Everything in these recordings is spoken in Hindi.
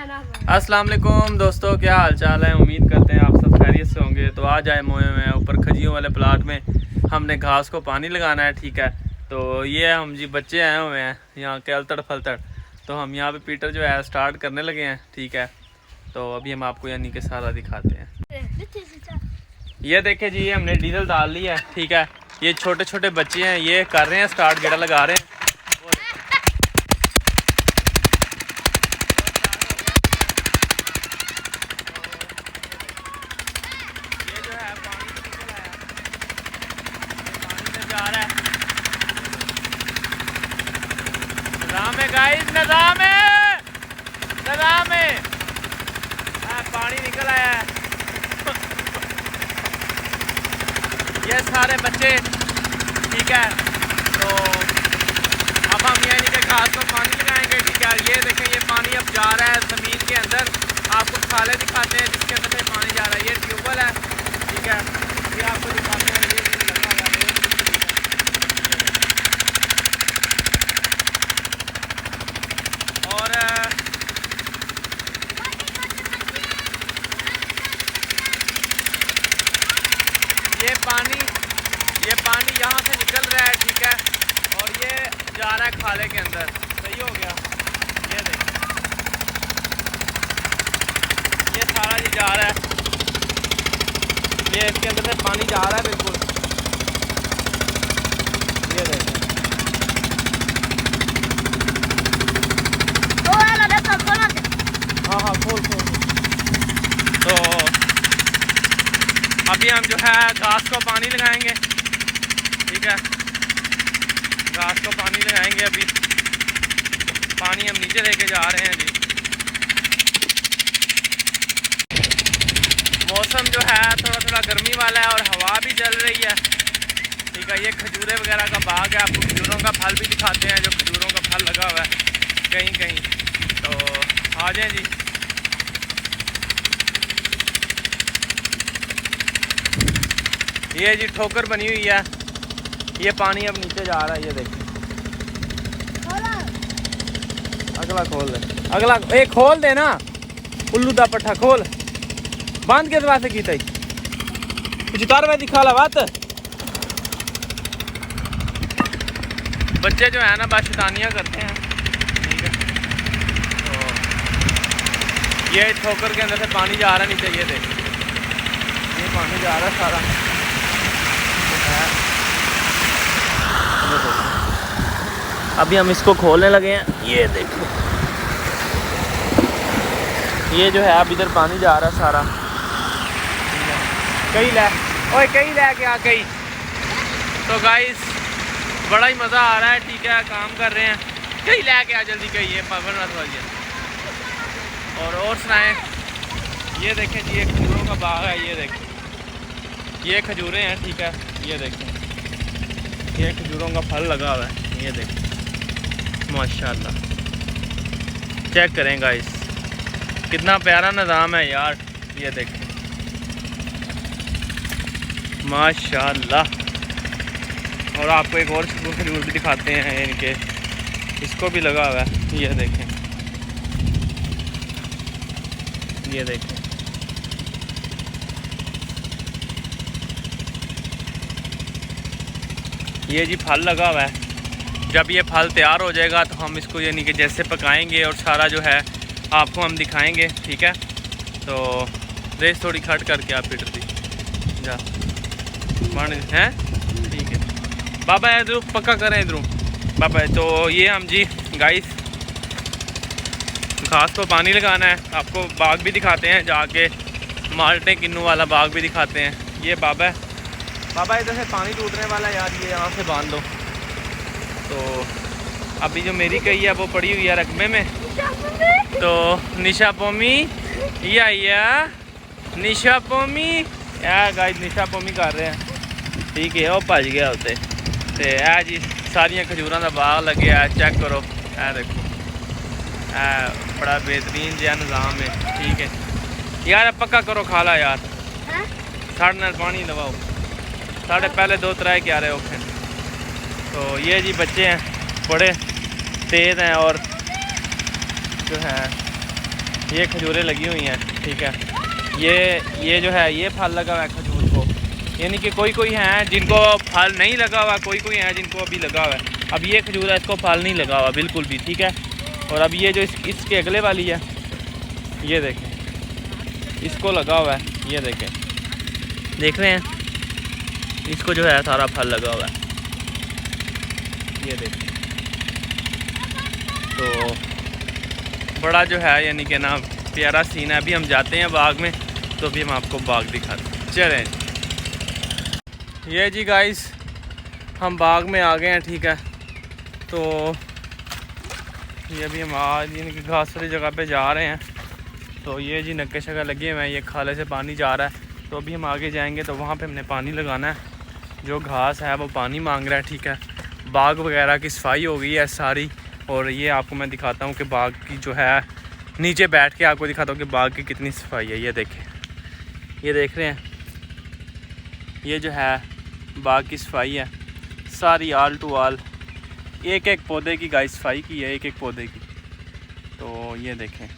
अस्सलाम वालेकुम दोस्तों, क्या हाल चाल है। उम्मीद करते हैं आप सब खैरियत से होंगे। तो आज आए मोए में ऊपर खजियों वाले प्लाट में हमने घास को पानी लगाना है। ठीक है, तो ये हम जी बच्चे आए हुए हैं यहाँ के अलतड़ फलतड़। तो हम यहाँ पे पीटर जो है स्टार्ट करने लगे हैं। ठीक है, तो अभी हम आपको यानी कि सारा दिखाते हैं। ये देखे जी, हमने डीजल डाल लिया है। ठीक है, ये छोटे छोटे बच्चे हैं, ये कर रहे हैं स्टार्ट, गेड़ा लगा रहे हैं। नज़ाम है गाइस, नज़ाम है, नज़ाम है। पानी निकल आया है। ये सारे बच्चे, ठीक है। तो अब हम यानी कि घास को पानी लगाएंगे। ठीक है, ये देखें, ये पानी अब जा रहा है ज़मीन के अंदर। आपको खाले दिखाते हैं जिसके अंदर से पानी जा रहा है। ये ट्यूबवेल है। ठीक है, ये आपको दिखाते हैं। ये लगा हुआ है। और ये पानी यहाँ से निकल रहा है। ठीक है, और ये जा रहा है खाले के अंदर। सही हो गया। ये देखिए, ये सारा जी जा रहा है। ये इसके अंदर से पानी जा रहा है बिल्कुल। ये देखिए, हाँ खोल। तो अभी हम जो है घास को पानी लगाएंगे। ठीक है, घास को पानी लगाएंगे। अभी पानी हम नीचे लेके जा रहे हैं जी। मौसम जो है थोड़ा गर्मी वाला है और हवा भी चल रही है। ठीक है, ये खजूरें वगैरह का बाग है। आपको खजूरों का फल भी दिखाते हैं, जो खजूरों का फल लगा हुआ है कहीं कहीं। तो आ जाएं जी। ये जी ठोकर बनी हुई है। ये पानी अब नीचे जा रहा है। ये देखिए, अगला खोल दे, अगला एक खोल दे ना। उल्लू दा पट्ठा खोल, बांध के दरवाजे की तई कुछ उतार में दिखा ला बात। बच्चे जो है ना बस शैतानियाँ करते हैं। ठीक है, तो ये ठोकर के अंदर से पानी जा रहा है नीचे। ये देखिए, ये पानी जा रहा है सारा। अभी हम इसको खोलने लगे हैं। ये देखो, ये जो है अब इधर पानी जा रहा है सारा। कई ले ओए, कई ले के आ कई। तो गाइस बड़ा ही मज़ा आ रहा है। ठीक है, काम कर रहे हैं। कई ले के आ जल्दी, कई ये पावन रात वाली है। और सुनाएं। ये देखें जी, ये खजूरों का बाग है। ये देखें, ये खजूरें हैं। ठीक है, ये देखें, ये खजूरों का फल लगा हुआ है। ये देखें, माशाल्लाह। चेक करें गाइस, कितना प्यारा निज़ाम है यार। ये देखें, माशाल्लाह। और आपको एक और खजूर भी दिखाते हैं इनके, इसको भी लगा हुआ है। ये देखें, ये देखें, ये जी फल लगा हुआ है। जब ये फल तैयार हो जाएगा तो हम इसको यानी कि जैसे पकाएंगे और सारा जो है आपको हम दिखाएंगे। ठीक है, तो रेस थोड़ी खट करके आप पिट दी जा बन हैं। ठीक है बाबा, इधर पक्का करें इधरों बाबा। तो ये हम जी गाइस घास को पानी लगाना है। आपको बाग भी दिखाते हैं, जाके माल्टे किन्नू वाला बाग भी दिखाते हैं। ये बाबा है। बाबा इधर से पानी टूटने वाला है यार, ये यहाँ से बांध दो। तो अभी जो मेरी कही है वो पड़ी हुई है रकबे में। तो निशा पोमी या निशा पोमी यार गाइस, निशा पोमी कर रहे हैं। ठीक है, वो भज गया उत्ते। तो यह जी सारिया खजूरों का बाग लगे है। चेक करो, ए देखो, बड़ा बेहतरीन जहा निज़ाम है। ठीक है यार, पक्का करो खाला यार, साढ़े नाल पानी लवाओ। साढ़े पहले 2-3 क्यारे औखे। तो ये जी बच्चे हैं, बड़े तेज़ हैं और जो है ये खजूरें लगी हुई हैं, ठीक है। ये जो है ये फल लगा हुआ है खजूर को, यानी कि कोई हैं जिनको फल नहीं लगा हुआ, कोई हैं जिनको अभी लगा हुआ है। अब ये खजूर है, इसको फल नहीं लगा हुआ बिल्कुल भी, ठीक है। और अब ये जो इसके अगले वाली है, ये देखें, इसको लगा हुआ है, ये देखें, देख रहे हैं, इसको जो है सारा फल लगा हुआ है, ये देखें। तो बड़ा जो है यानी कि ना प्यारा सीन है। अभी हम जाते हैं बाग में, तो अभी हम आपको बाग दिखाते हैं, चलें। ये जी गाइस, हम बाग में आ गए हैं, ठीक है। तो ये अभी हम आज यानी कि घास वाली जगह पे जा रहे हैं। तो ये जी नक्के शक्के लगे हुए हैं, ये खाले से पानी जा रहा है। तो अभी हम आगे जाएंगे तो वहाँ पे हमने पानी लगाना है, जो घास है वो पानी मांग रहा है, ठीक है। बाग वगैरह की सफाई हो गई है सारी। और ये आपको मैं दिखाता हूँ कि बाग की जो है, नीचे बैठ के आपको दिखाता हूँ कि बाग की कितनी सफाई है। ये देखें, ये देख रहे हैं, ये जो है बाग की सफाई है सारी, आल टू आल, एक एक पौधे की गाइस सफाई की है, एक एक पौधे की। तो ये देखें,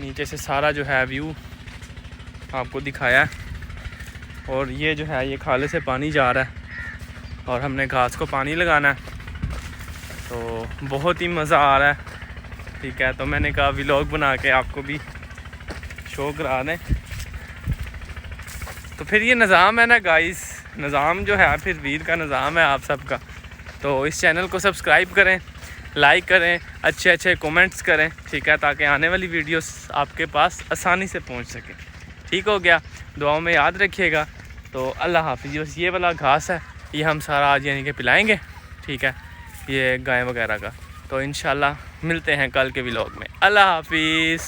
नीचे से सारा जो है व्यू आपको दिखाया है। और ये जो है ये खाले से पानी जा रहा है और हमने घास को पानी लगाना है। तो बहुत ही मज़ा आ रहा है, ठीक है। तो मैंने कहा व्लॉग बना के आपको भी शो करा दें। तो फिर ये निज़ाम है ना गाइस, निज़ाम जो है फिर वीर का निज़ाम है आप सबका। तो इस चैनल को सब्सक्राइब करें, लाइक करें, अच्छे अच्छे कमेंट्स करें, ठीक है, ताकि आने वाली वीडियोस आपके पास आसानी से पहुंच सके। ठीक हो गया, दुआओं में याद रखिएगा। तो अल्लाह हाफिज़। बस ये वाला घास है, ये हम सारा आज यानी कि पिलाएंगे, ठीक है, ये गाय वगैरह का। तो इंशाल्लाह मिलते हैं कल के व्लॉग में। अल्लाह हाफिज़।